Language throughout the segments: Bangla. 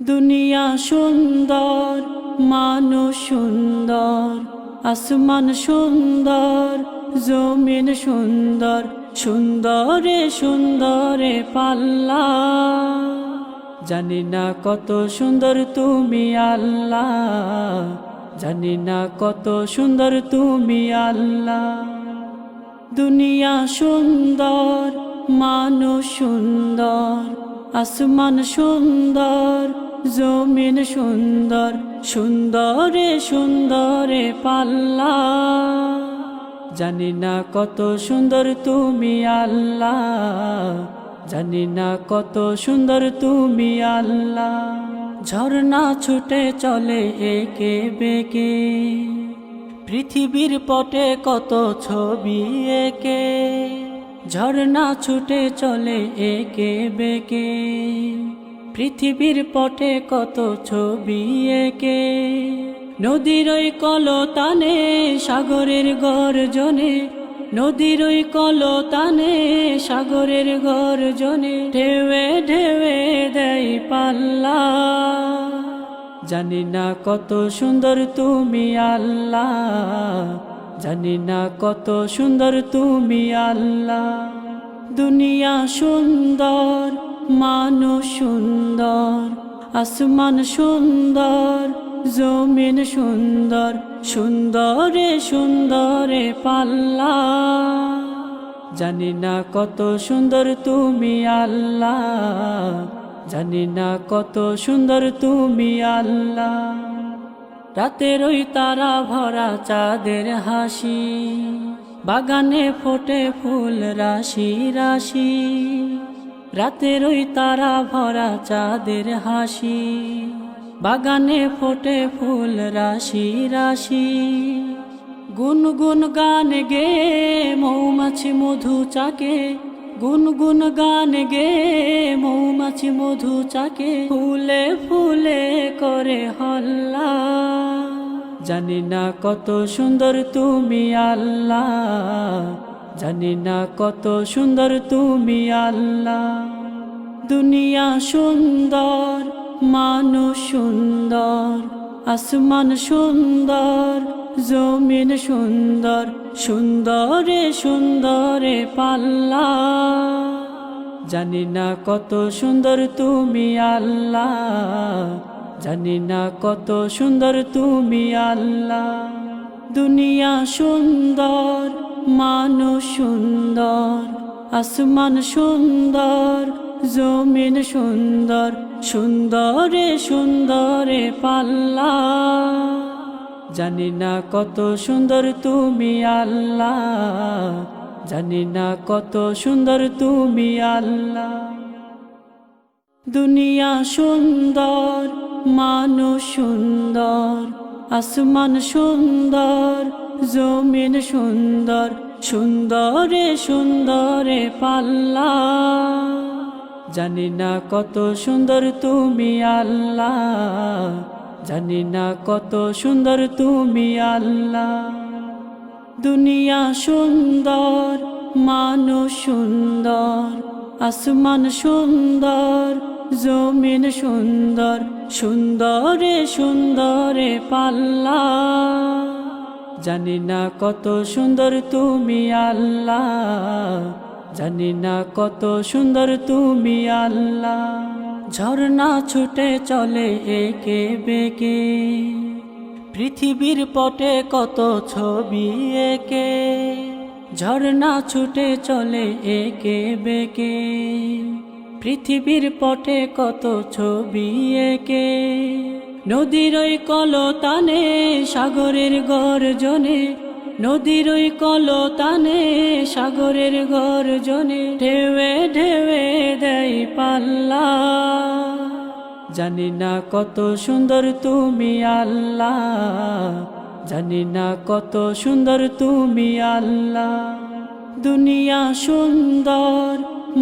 দুনিয়া সুন্দর, মানুষ সুন্দর, আসমান সুন্দর, জমিন সুন্দর, সুন্দরে সুন্দরে পাল্লা। জানি না কত সুন্দর তুমি আল্লাহ, জানি না কত সুন্দর তুমি আল্লাহ। দুনিয়া সুন্দর, মানুষ সুন্দর, আসমান সুন্দর, জমিন সুন্দর, সুন্দরে সুন্দরে পাল্লা। জানি না কত সুন্দর তুমি আল্লাহ, জানি না কত সুন্দর তুমি আল্লাহ। ঝর্ণা ছুটে চলে একে বেঁকে, পৃথিবীর পটে কত ছবি এঁকে। ঝর্ণা ছুটে চলে একে বেঁকে, পৃথিবীর পটে কত ছবি এঁকে। নদীর ওই কলতানে, সাগরের গর্জনে, নদীর ওই কলতানে, সাগরের গর্জনে, ঢেউয়ে ঢেউয়ে দেয় পাল্লা। জানি না কত সুন্দর তুমি আল্লাহ, জানি না কত সুন্দর তুমি আল্লাহ। দুনিয়া সুন্দর, মানুষ সুন্দর, আসমান সুন্দর, জমিন সুন্দর, সুন্দরে সুন্দরে পাল্লা। জানি না কত সুন্দর তুমি আল্লাহ, জানি না কত সুন্দর তুমি আল্লাহ। রাতের ওই তারা ভরা চাঁদের হাসি, বাগানে ফোটে ফুল রাশি রাশি। রাতের ওই তারা ভরা চাঁদের হাসি, বাগানে ফোটে ফুল রাশি রাশি। গুনগুন গান গে মৌমাছি মধু চাকে, গুনগুন গান গে মৌমাছি মধু চাকে, ফুলে ফুলে করে হল্লা। জানি না কত সুন্দর তুমি আল্লাহ, জানি না কত সুন্দর তুমি আল্লাহ। দুনিয়া সুন্দর, মানুষ সুন্দর, আসমান সুন্দর, জমিন সুন্দর, সুন্দরে সুন্দরে পাল্লা। জানি না কত সুন্দর তুমি আল্লাহ, জানি না কত সুন্দর তুমি আল্লাহ। দুনিয়া সুন্দর, মানুষ সুন্দর, আসমান সুন্দর, জমিন সুন্দর, সুন্দরে সুন্দরে পাল্লা। জানি না কত সুন্দর তুমি আল্লাহ, জানি না কত সুন্দর তুমি আল্লাহ। দুনিয়া সুন্দর, মানুষ সুন্দর, আসমান সুন্দর, জমিন সুন্দর, সুন্দরে সুন্দরে পাল্লা। জানি না কত সুন্দর তুমি আল্লাহ, জানি না কত সুন্দর তুমি আল্লাহ। দুনিয়া সুন্দর, মানুষ সুন্দর, আসমান সুন্দর, জমিন সুন্দর, সুন্দরে সুন্দরে পাল্লা। জানি না কত সুন্দর তুমি আল্লাহ, জানি না কত সুন্দর তুমি আল্লাহ। ঝর্ণা ছুটে চলে একে বেঁকে, পৃথিবীর পটে কত ছবি এঁকে। ঝর্ণা ছুটে চলে একে বেঁকে, পৃথিবীর পটে কত ছবি এঁকে। নদীর ওই কলতানে, সাগরের গর্জনে, নদীর ওই কলতানে, সাগরের গর্জনে, ঢেউয়ে ঢেউয়ে দেয় পাল্লা। জানি না কত সুন্দর তুমি আল্লাহ, জানি না কত সুন্দর তুমি আল্লাহ। দুনিয়া সুন্দর,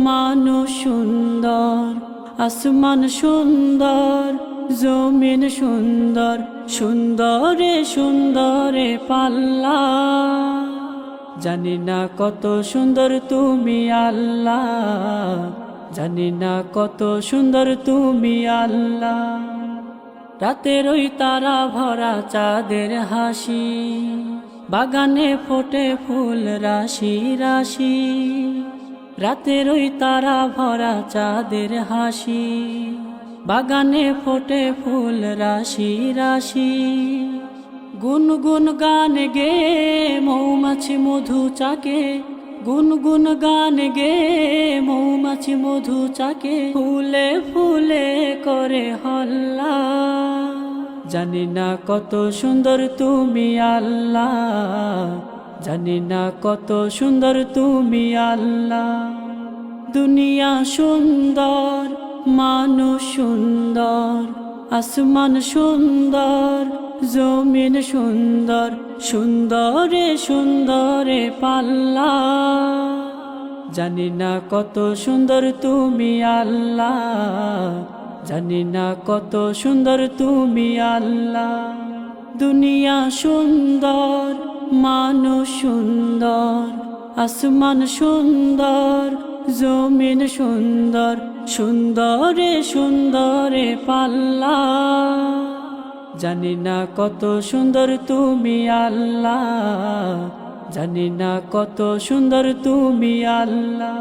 মানুষ সুন্দর, আসমান সুন্দর, জমিন সুন্দর, সুন্দরে সুন্দরে পাল্লা। জানি না কত সুন্দর তুমি আল্লাহ, জানি না কত সুন্দর তুমি আল্লাহ। রাতের ওই তারা ভরা চাঁদের হাসি, বাগানে ফোটে ফুল রাশি রাশি। রাতের ওই তারা ভরা চাঁদের হাসি, বাগানে ফোটে ফুল রাশি রাশি। গুনগুন গান গে মৌমাছি মধু চাকে, গুনগুন গান গে মৌমাছি মধু চাকে। ফুলে ফুলে করে হল্লা, জানি না কত সুন্দর তুমি আল্লাহ, জানি না কত সুন্দর তুমি আল্লাহ। দুনিয়া সুন্দর, মানুষ সুন্দর, আসমান সুন্দর, জমিন সুন্দর, সুন্দরে সুন্দরে পাল্লা। জানি না কত সুন্দর তুমি আল্লাহ, জানি না কত সুন্দর তুমি আল্লাহ। দুনিয়া সুন্দর, মানুষ সুন্দর, আসমান সুন্দর, জমিন সুন্দর, সুন্দরে সুন্দরে পাল্লা। জানি না কত সুন্দর তুমি আল্লাহ, জানি না কত সুন্দর তুমি আল্লাহ।